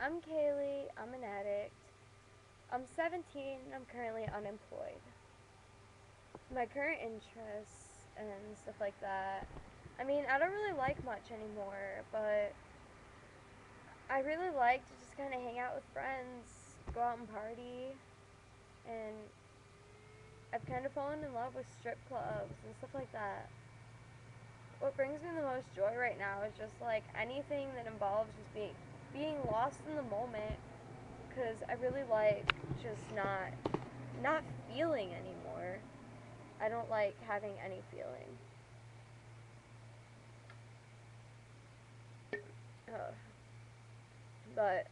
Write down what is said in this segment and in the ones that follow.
I'm Kaylee, I'm an addict. I'm 17 and I'm currently unemployed. My current interests and stuff like that. I mean, I don't really like much anymore, but I really like to just kind of hang out with friends, go out and party, and I've kind of fallen in love with strip clubs and stuff like that. What brings me the most joy right now is just like anything that involves just being lost in the moment because I really like just not feeling anymore. I don't like having any feeling. Ugh. But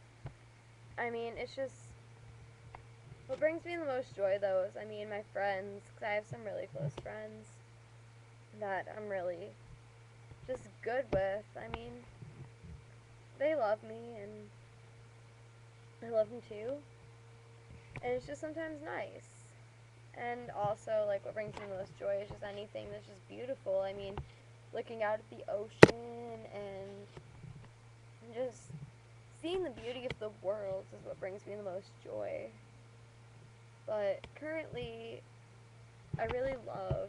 I mean, it's just what brings me the most joy though is my friends, because I have some really close friends that I'm really just good with. I mean, they love me and I love them too, and it's just sometimes nice. And also, like, what brings me the most joy is just anything that's just beautiful. I mean, looking out at the ocean and just seeing the beauty of the world is what brings me the most joy. But currently, I really love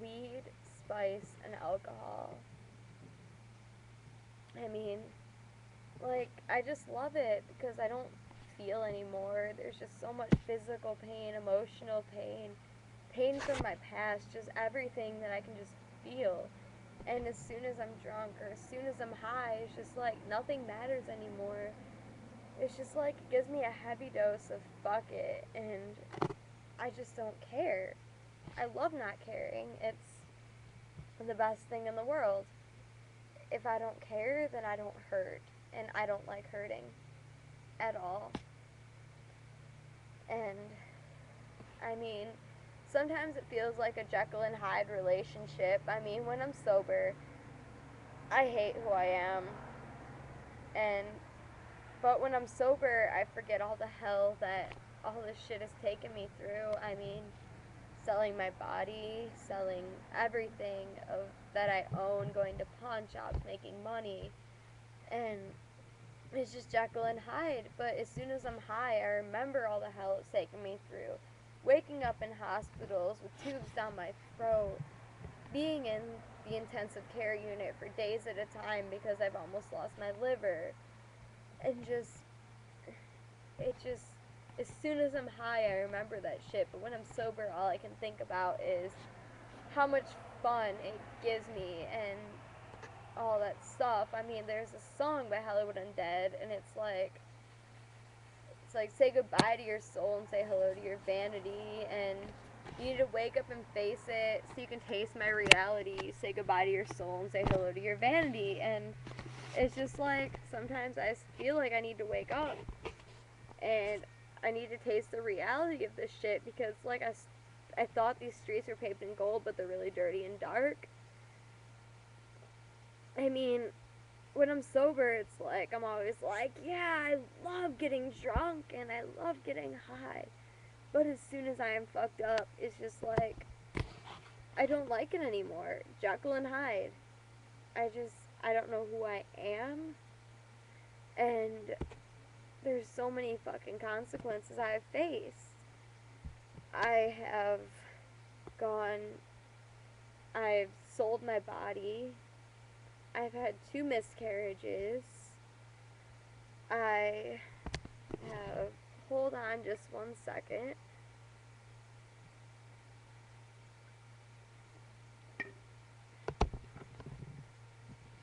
weed, spice, and alcohol. I mean, like, I just love it because I don't feel anymore. There's just so much physical pain, emotional pain, pain from my past, just everything that I can just feel. And as soon as I'm drunk or as soon as I'm high, it's just like nothing matters anymore. It's just like it gives me a heavy dose of fuck it, and I just don't care. I love not caring. It's the best thing in the world. If I don't care, then I don't hurt, and I don't like hurting at all. And I mean, sometimes it feels like a Jekyll and Hyde relationship. I mean, when I'm sober, I hate who I am, and but when I'm sober, I forget all the hell that all this shit has taken me through. I mean, selling my body, selling everything of that I own, going to pawn shops, making money, and it's just Jekyll and Hyde. But as soon as I'm high, I remember all the hell it's taken me through. Waking up in hospitals with tubes down my throat, being in the intensive care unit for days at a time because I've almost lost my liver, and just as soon as I'm high, I remember that shit. But when I'm sober, all I can think about is how much fun it gives me and all that stuff. I mean, there's a song by Hollywood Undead, and it's like say goodbye to your soul and say hello to your vanity, and you need to wake up and face it so you can taste my reality. Say goodbye to your soul and say hello to your vanity, and it's just like sometimes I feel like I need to wake up and I need to taste the reality of this shit because I thought these streets were paved in gold, but they're really dirty and dark. I mean, when I'm sober, it's like I'm always like, yeah, I love getting drunk and I love getting high. But as soon as I am fucked up, it's just like I don't like it anymore. Jekyll and Hyde. I don't know who I am, and there's so many fucking consequences I have faced. I have gone, I've sold my body. I've had 2 miscarriages. I have, hold on just 1 second.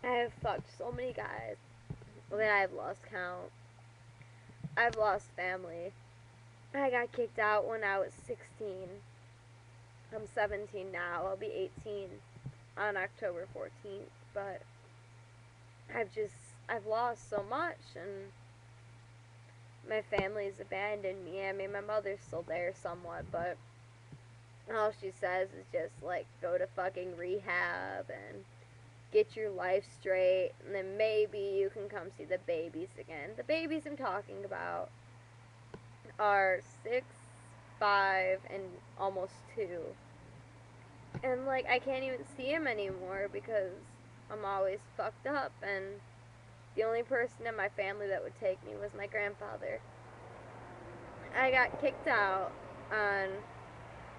I have fucked so many guys that I've lost count. I've lost family. I got kicked out when I was 16. I'm 17 now. I'll be 18 on October 14th. But I've lost so much, and my family's abandoned me. I mean, my mother's still there somewhat, but all she says is just like go to fucking rehab and get your life straight, and then maybe you can come see the babies again. The babies I'm talking about are 6, 5, and almost 2. And like I can't even see them anymore because I'm always fucked up, and the only person in my family that would take me was my grandfather. I got kicked out on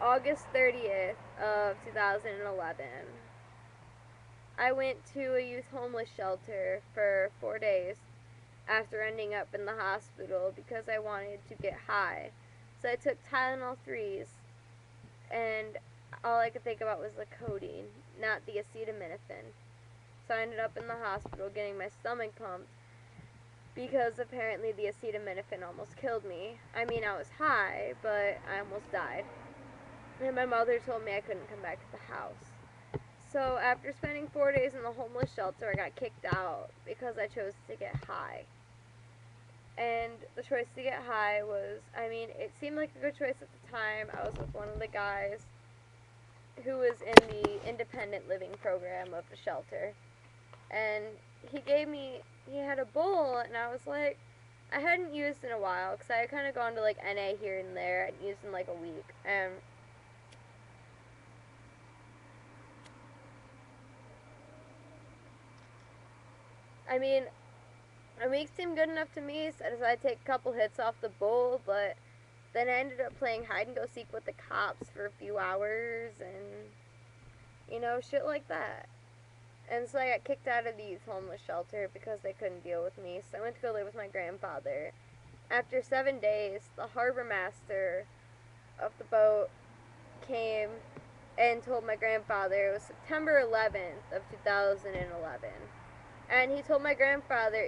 August 30th of 2011. I went to a youth homeless shelter for 4 days after ending up in the hospital because I wanted to get high. So I took Tylenol 3s, and all I could think about was the codeine, not the acetaminophen. So I ended up in the hospital getting my stomach pumped because apparently the acetaminophen almost killed me. I mean, I was high, but I almost died. And my mother told me I couldn't come back to the house. So after spending 4 days in the homeless shelter, I got kicked out because I chose to get high. And the choice to get high was, I mean, it seemed like a good choice at the time. I was with one of the guys who was in the independent living program of the shelter. And he had a bowl, and I was like, I hadn't used in a while because I had kind of gone to like NA here and there and used in like a week. And I mean, a week seemed good enough to me, so I decided to take a couple hits off the bowl, but then I ended up playing hide and go seek with the cops for a few hours and, shit like that. And so I got kicked out of the youth homeless shelter because they couldn't deal with me, so I went to go live with my grandfather. After 7 days, the harbor master of the boat came and told my grandfather, it was September 11th of 2011. And he told my grandfather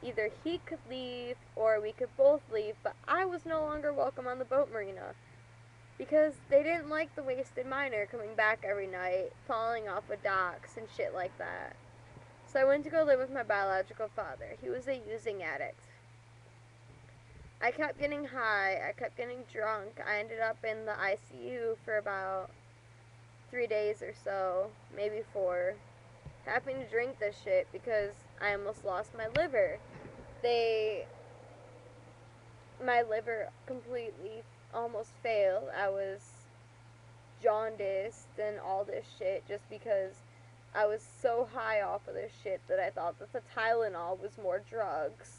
either he could leave or we could both leave, but I was no longer welcome on the boat marina because they didn't like the wasted minor coming back every night, falling off of docks and shit like that. So I went to go live with my biological father. He was a using addict. I kept getting high, I kept getting drunk. I ended up in the ICU for about 3 days or so, maybe 4. Having to drink this shit because I almost lost my liver. My liver completely almost failed. I was jaundiced and all this shit just because I was so high off of this shit that I thought that the Tylenol was more drugs.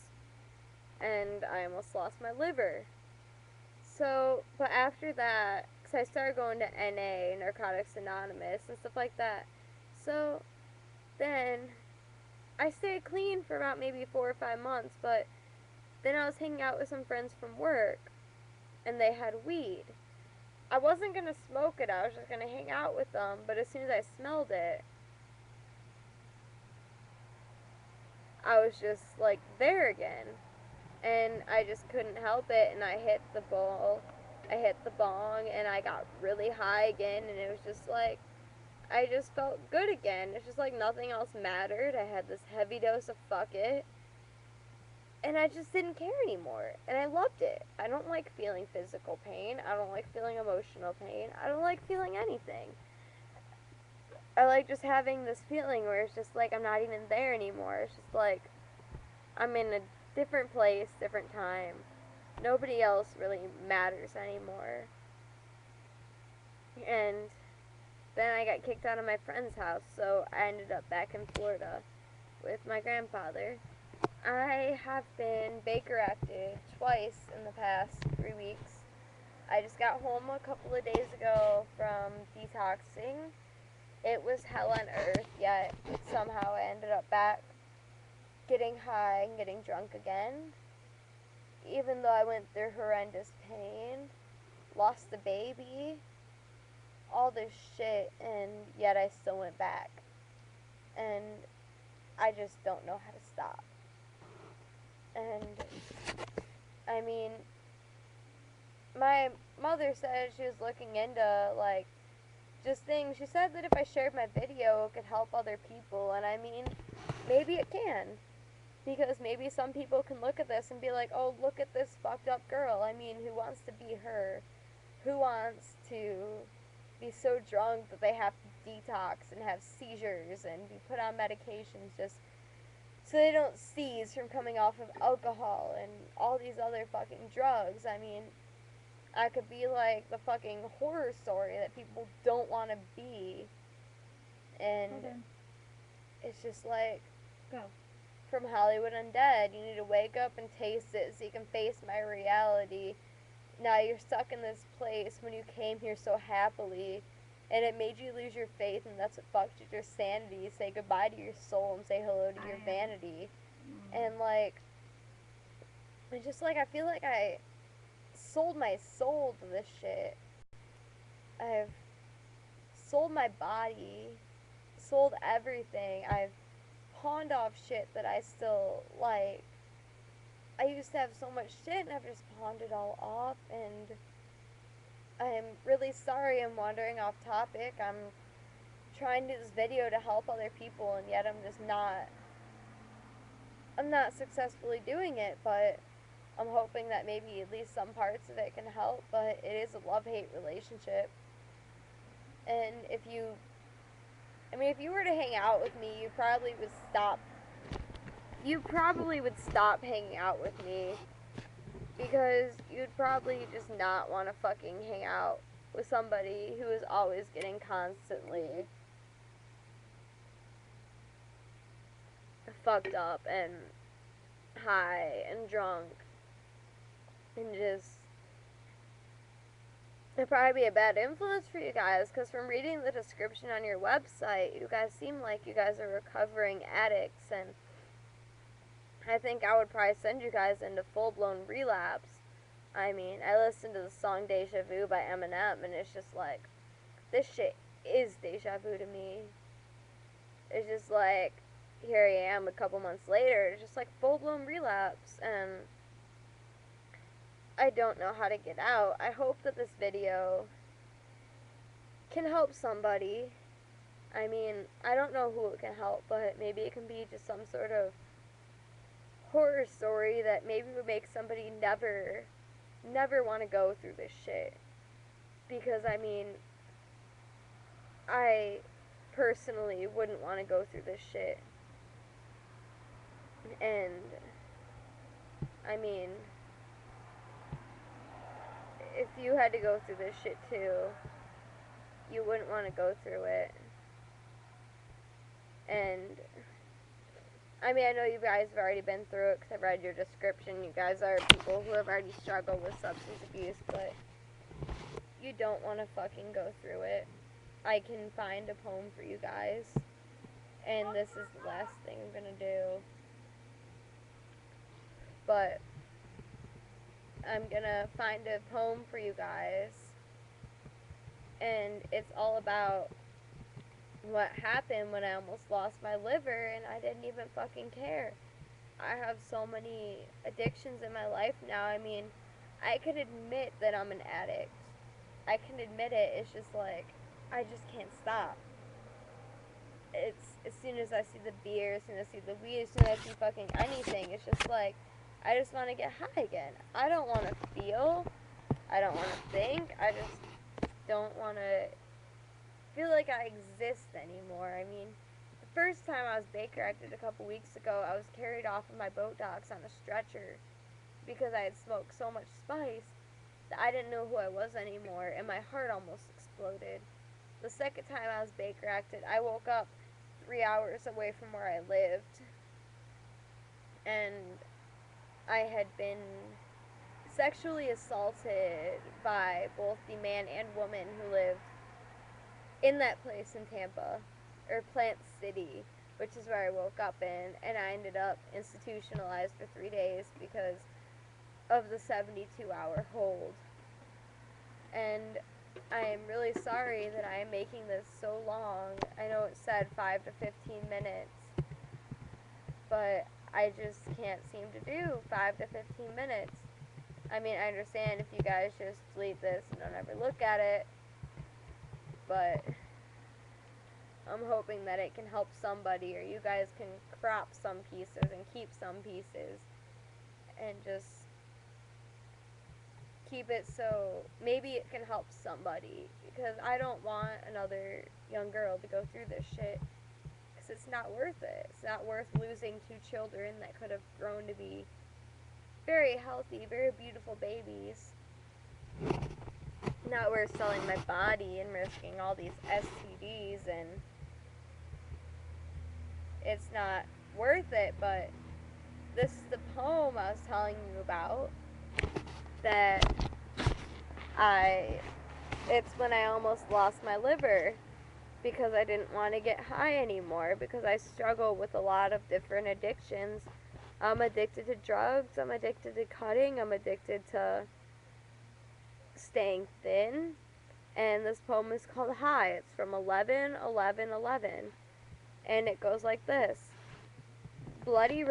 And I almost lost my liver. So, but after that, because I started going to NA, Narcotics Anonymous, and stuff like that. So, then I stayed clean for about maybe 4 or 5 months, but then I was hanging out with some friends from work, and they had weed. I wasn't going to smoke it, I was just going to hang out with them, but as soon as I smelled it, I was just, like, there again. And I just couldn't help it, and I hit the bowl, I hit the bong, and I got really high again, and it was just like, I just felt good again. It's just like nothing else mattered. I had this heavy dose of fuck it. And I just didn't care anymore. And I loved it. I don't like feeling physical pain. I don't like feeling emotional pain. I don't like feeling anything. I like just having this feeling where it's just like I'm not even there anymore. It's just like I'm in a different place, different time. Nobody else really matters anymore. And then I got kicked out of my friend's house, so I ended up back in Florida with my grandfather. I have been Baker acted twice in the past 3 weeks. I just got home a couple of days ago from detoxing. It was hell on earth, yet somehow I ended up back getting high and getting drunk again. Even though I went through horrendous pain, lost a baby, all this shit, and yet I still went back. And I just don't know how to stop. And I mean, my mother said she was looking into like just things. She said that if I shared my video, it could help other people. And I mean, maybe it can. Because maybe some people can look at this and be like, oh, look at this fucked up girl. I mean, who wants to be her? Who wants to be so drunk that they have to detox and have seizures and be put on medications just so they don't seize from coming off of alcohol and all these other fucking drugs. I mean, I could be like the fucking horror story that people don't want to be. And it's just like, Go. from Hollywood Undead. You need to wake up and taste it so you can face my reality. Now you're stuck in this place when you came here so happily, and it made you lose your faith, and that's what fucked with your sanity. Say goodbye to your soul and say hello to your vanity. And, like, it's just, like, I feel like I sold my soul to this shit. I've sold my body, sold everything. I've pawned off shit that I still like. I used to have so much shit, and I've just pawned it all off, and I'm really sorry I'm wandering off topic. I'm trying to do this video to help other people, and yet I'm not successfully doing it, but I'm hoping that maybe at least some parts of it can help. But it is a love-hate relationship, and if you were to hang out with me, you probably would stop hanging out with me, because you'd probably just not want to fucking hang out with somebody who is always getting constantly fucked up and high and drunk, and just, it'd probably be a bad influence for you guys, because from reading the description on your website, you guys seem like you guys are recovering addicts, and I think I would probably send you guys into full-blown relapse. I mean, I listened to the song Deja Vu by Eminem, and it's just like, this shit is deja vu to me. It's just like, here I am a couple months later, it's just like full-blown relapse, and I don't know how to get out. I hope that this video can help somebody. I mean, I don't know who it can help, but maybe it can be just some sort of horror story that maybe would make somebody never want to go through this shit. Because, I mean, I personally wouldn't want to go through this shit. And, I mean, if you had to go through this shit too, you wouldn't want to go through it. And, I mean, I know you guys have already been through it because I've read your description. You guys are people who have already struggled with substance abuse, but you don't want to fucking go through it. I can find a poem for you guys, and this is the last thing I'm gonna do. But I'm gonna find a poem for you guys, and it's all about what happened when I almost lost my liver and I didn't even fucking care. I have so many addictions in my life now. I mean, I can admit that I'm an addict. I can admit it. It's just like, I just can't stop. It's, as soon as I see the beer, as soon as I see the weed, as soon as I see fucking anything, it's just like, I just want to get high again. I don't want to feel. I don't want to think. I just don't want to feel like I exist anymore. I mean, the first time I was Baker acted a couple weeks ago, I was carried off of my boat docks on a stretcher because I had smoked so much spice that I didn't know who I was anymore, and my heart almost exploded. The second time I was Baker acted, I woke up 3 hours away from where I lived, and I had been sexually assaulted by both the man and woman who lived in that place in Tampa, or Plant City, which is where I woke up in, and I ended up institutionalized for 3 days because of the 72-hour hold. And I am really sorry that I am making this so long. I know it said 5 to 15 minutes, but I just can't seem to do 5 to 15 minutes. I mean, I understand if you guys just delete this and don't ever look at it, but I'm hoping that it can help somebody, or you guys can crop some pieces and keep some pieces and just keep it so maybe it can help somebody, because I don't want another young girl to go through this shit, because it's not worth it. It's not worth losing 2 children that could have grown to be very healthy, very beautiful babies. Not worth selling my body and risking all these STDs, and it's not worth it, but this is the poem I was telling you about that it's when I almost lost my liver because I didn't want to get high anymore because I struggle with a lot of different addictions. I'm addicted to drugs, I'm addicted to cutting, I'm addicted to staying thin. And this poem is called High. It's from 11/11/11. And it goes like this. Bloody